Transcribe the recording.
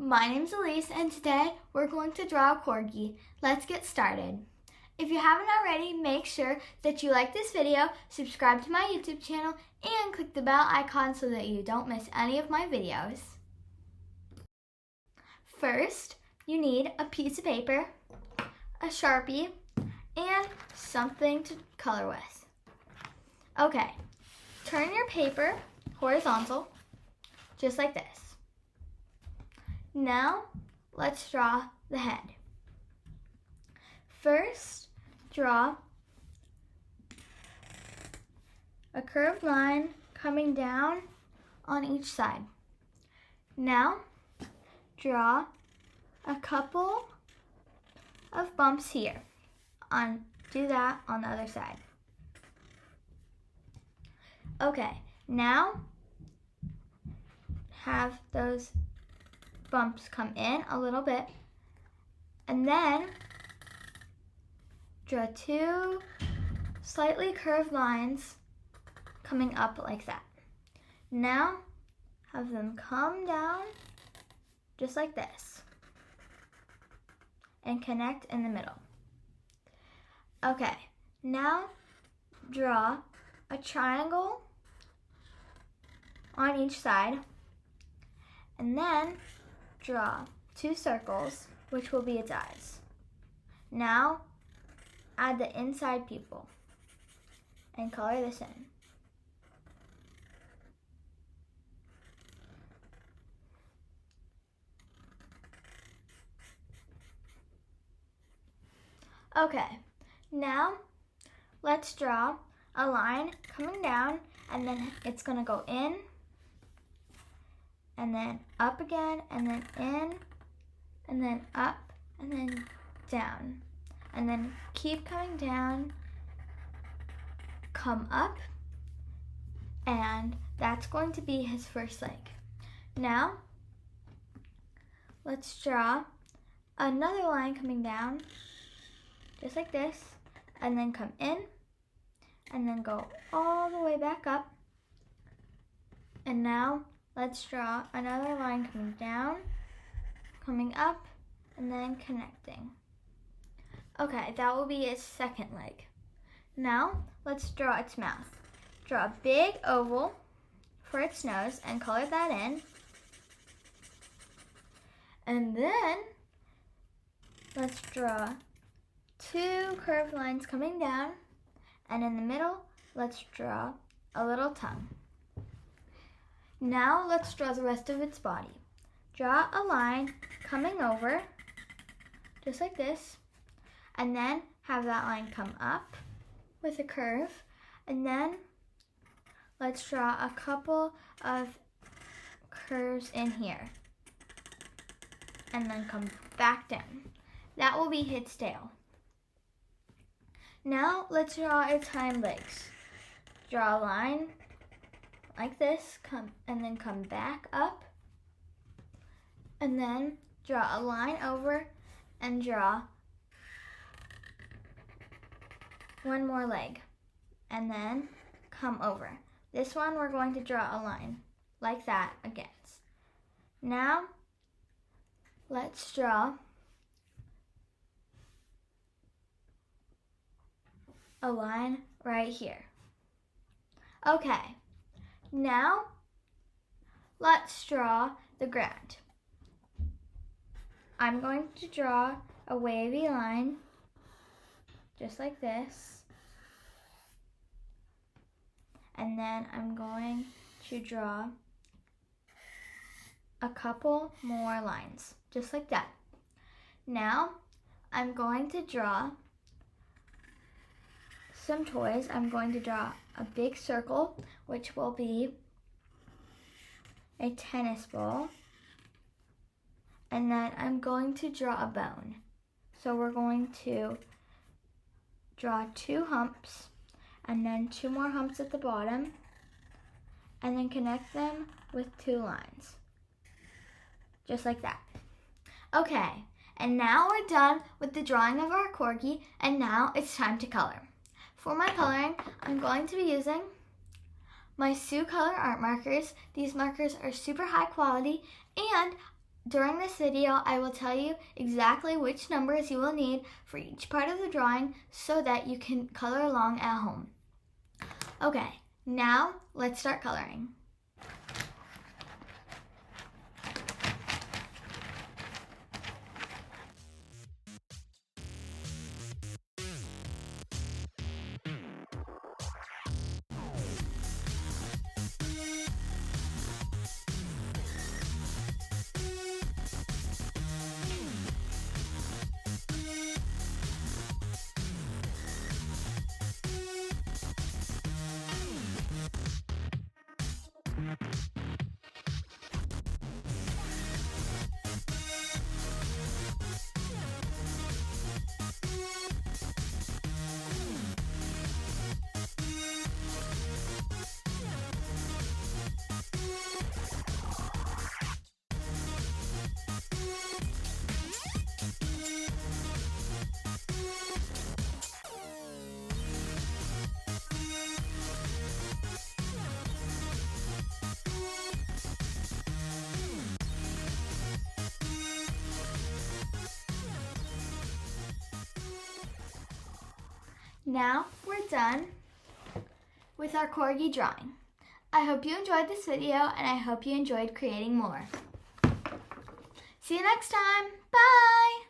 My name's Elise and today we're going to draw a corgi. Let's get started. If you haven't already, make sure that you like this video, subscribe to my YouTube channel, and click the bell icon so that you don't miss any of my videos. First, you need a piece of paper, a Sharpie, and something to color with. Okay, turn your paper horizontal, just like this. Now, let's draw the head. First, draw a curved line coming down on each side. Now, draw a couple of bumps here. Do that on the other side. Okay, now have those bumps come in a little bit, and then draw two slightly curved lines coming up like that. Now have them come down just like this and connect in the middle. Okay, now draw a triangle on each side, and then draw two circles, which will be its eyes. Now, add the inside pupil and color this in. Okay, now let's draw a line coming down, and then it's going to go in, and then up again, and then in, and then up, and then down. And then keep coming down, come up, and that's going to be his first leg. Now, let's draw another line coming down, just like this, and then come in, and then go all the way back up. And now, let's draw another line coming down, coming up, and then connecting. Okay, that will be its second leg. Now, let's draw its mouth. Draw a big oval for its nose and color that in. And then, let's draw two curved lines coming down, and in the middle, let's draw a little tongue. Now let's draw the rest of its body. Draw a line coming over, just like this, and then have that line come up with a curve, and then let's draw a couple of curves in here, and then come back down. That will be its tail. Now let's draw its hind legs. Draw a line like this, and then come back up, and then draw a line over and draw one more leg, and then come over. This one we're going to draw a line like that again. Now let's draw a line right here. Okay. Now, let's draw the ground. I'm going to draw a wavy line, just like this. And then I'm going to draw a couple more lines, just like that. Now, I'm going to draw some toys. I'm going to draw a big circle, which will be a tennis ball, and then I'm going to draw a bone. So we're going to draw two humps, and then two more humps at the bottom, and then connect them with two lines, just like that. Okay, and now we're done with the drawing of our corgi, and now it's time to color. For my coloring, I'm going to be using my Sioux Color art markers. These markers are super high quality, and During this video, I will tell you exactly which numbers you will need for each part of the drawing so that you can color along at home. Okay, now let's start coloring. Now we're done with our Corgi drawing. I hope you enjoyed this video and I hope you enjoyed creating more. See you next time. Bye!